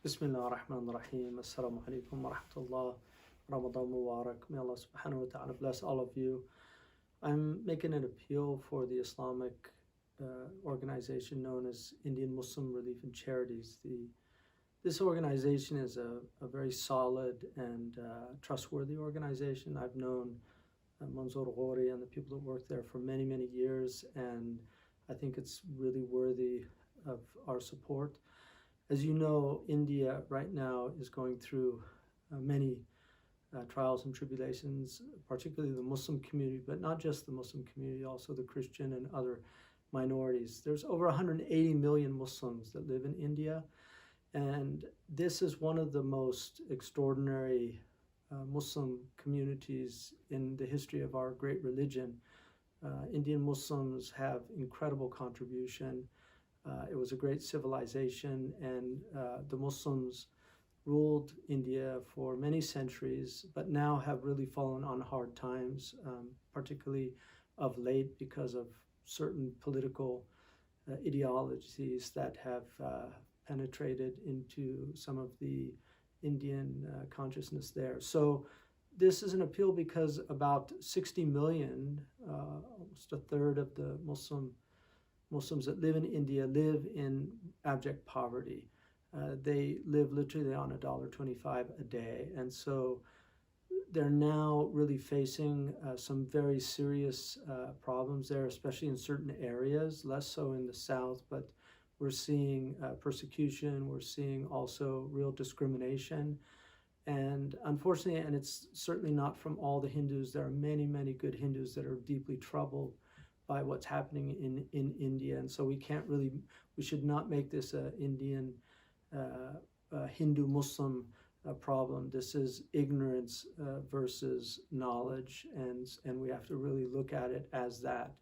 Bismillah ar-Rahman ar-Rahim. Assalamu alaikum wa rahmatullah. Ramadan Mubarak. May Allah subhanahu wa ta'ala bless all of you. I'm making an appeal for the Islamic organization known as Indian Muslim Relief and Charities. This organization is a very solid and trustworthy organization. I've known Manzoor Ghori and the people that work there for many, many years, and I think it's really worthy of our support. As you know, India right now is going through many trials and tribulations, particularly the Muslim community, but not just the Muslim community, also the Christian and other minorities. There's over 180 million Muslims that live in India, and this is one of the most extraordinary Muslim communities in the history of our great religion. Indian Muslims have incredible contribution. It was a great civilization, and the Muslims ruled India for many centuries, but now have really fallen on hard times, particularly of late because of certain political ideologies that have penetrated into some of the Indian consciousness there. So this is an appeal because about 60 million, almost a third of the Muslims that live in India live in abject poverty. They live literally on $1.25 a day, and so they're now really facing some very serious problems there, especially in certain areas, less so in the south, but we're seeing persecution, we're seeing also real discrimination, and unfortunately, and it's certainly not from all the Hindus, there are many, many good Hindus that are deeply troubled by what's happening in India, and so we should not make this an Indian Hindu-Muslim problem. This is ignorance versus knowledge, and we have to really look at it as that,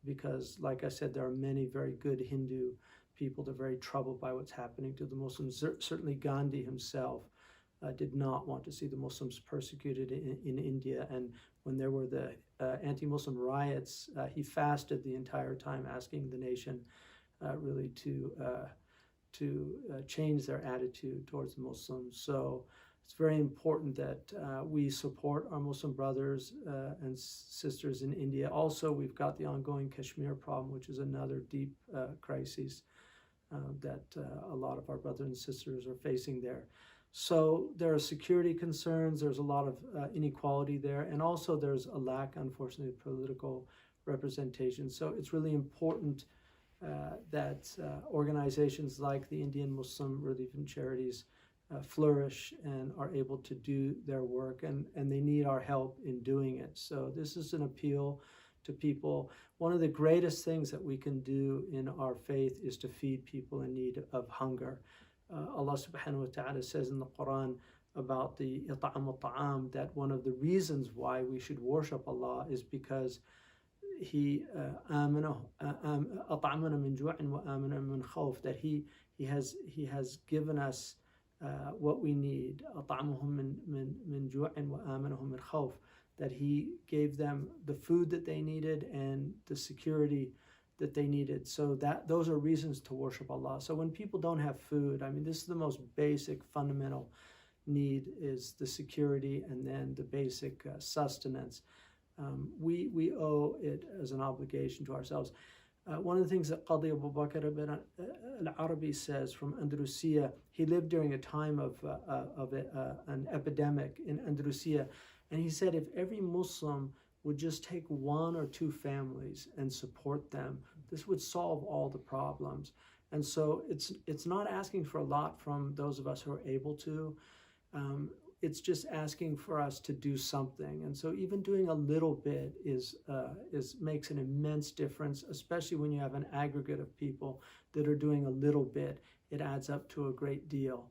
because like I said, there are many very good Hindu people that are very troubled by what's happening to the Muslims. Certainly Gandhi himself did not want to see the Muslims persecuted in India, and when there were the anti-Muslim riots, he fasted the entire time, asking the nation really to change their attitude towards the Muslims. So it's very important that we support our Muslim brothers and sisters in India. Also, we've got the ongoing Kashmir problem, which is another deep crisis that a lot of our brothers and sisters are facing there. So there are security concerns, there's a lot of inequality there, and also there's a lack, unfortunately, of political representation. So it's really important that organizations like the Indian Muslim Relief and Charities flourish and are able to do their work, and they need our help in doing it. So this is an appeal to people. One of the greatest things that we can do in our faith is to feed people in need of hunger. Allah subhanahu wa ta'ala says in the Quran about the it'am al-ta'am that one of the reasons why we should worship Allah is because He at'amana min ju'in wa amana min khawf, that He has given us what we need. At'amahum min ju'in wa amanahum min khawf, that He gave them the food that they needed and the security that they needed. So those are reasons to worship Allah. So when people don't have food, I mean, this is the most basic fundamental need, is the security and then the basic sustenance. We owe it as an obligation to ourselves. One of the things that Qadi Abu Bakr ibn al-Arabi says from Andalusia, he lived during a time of an epidemic in Andalusia, and he said if every Muslim would just take one or two families and support them, this would solve all the problems. And so it's not asking for a lot from those of us who are able to. It's just asking for us to do something. And so even doing a little bit makes an immense difference, especially when you have an aggregate of people that are doing a little bit. It adds up to a great deal.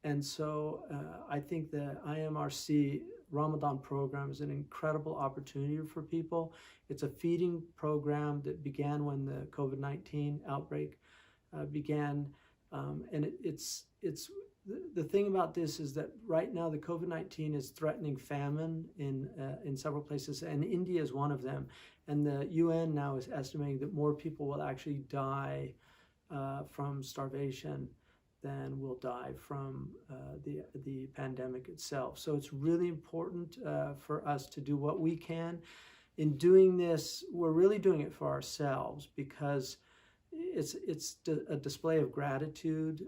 And so I think the IMRC Ramadan program is an incredible opportunity for people. It's a feeding program that began when the COVID-19 outbreak began, and it's the thing about this is that right now the COVID-19 is threatening famine in several places, and India is one of them. And the UN now is estimating that more people will actually die from starvation than will die from the pandemic itself. So it's really important for us to do what we can. In doing this, we're really doing it for ourselves because it's a display of gratitude,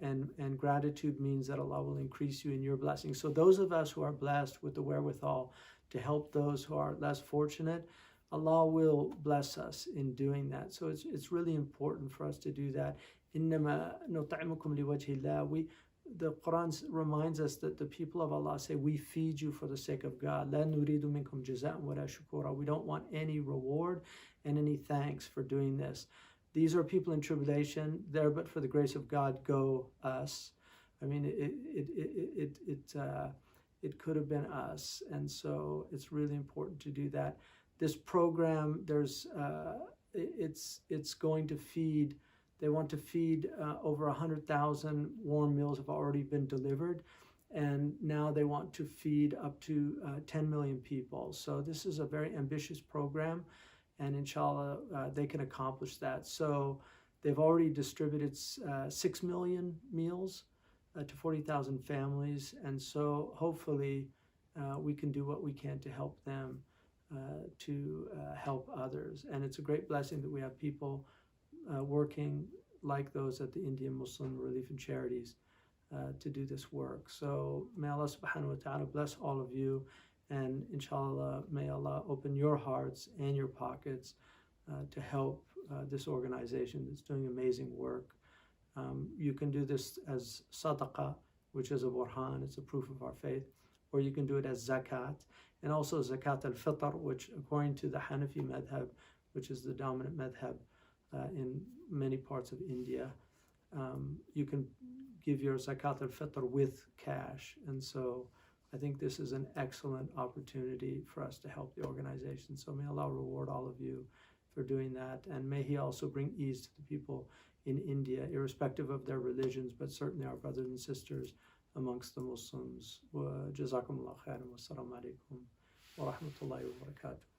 and gratitude means that Allah will increase you in your blessings. So those of us who are blessed with the wherewithal to help those who are less fortunate, Allah will bless us in doing that. So it's really important for us to do that. إِنَّمَا نُطْعِمُكُمْ لِوَجْهِ اللَّهِ. The Quran reminds us that the people of Allah say, we feed you for the sake of God. لَا نُرِيدُ مِنْكُمْ جَزَاءً وَلَا شُكُورًا. We don't want any reward and any thanks for doing this. These are people in tribulation. There, but for the grace of God, go us. I mean, it could have been us, and so it's really important to do that. This program, it's going to feed. They want to feed over 100,000 warm meals have already been delivered, and now they want to feed up to 10 million people. So this is a very ambitious program, and inshallah they can accomplish that. So they've already distributed 6 million meals to 40,000 families, and so hopefully we can do what we can to help them to help others. And it's a great blessing that we have people working like those at the Indian Muslim Relief and Charities to do this work. So may Allah subhanahu wa ta'ala bless all of you, and inshallah may Allah open your hearts and your pockets to help this organization that's doing amazing work. You can do this as sadaqah, which is a burhan, it's a proof of our faith, or you can do it as zakat, and also zakat al-fitr, which according to the Hanafi madhab, which is the dominant madhab in many parts of India, you can give your zakat al-fitr with cash. And so I think this is an excellent opportunity for us to help the organization. So may Allah reward all of you for doing that, and may He also bring ease to the people in India, irrespective of their religions, but certainly our brothers and sisters amongst the Muslims. Jazakumullah khairan wa assalamu alaikum wa rahmatullahi wa barakatuh.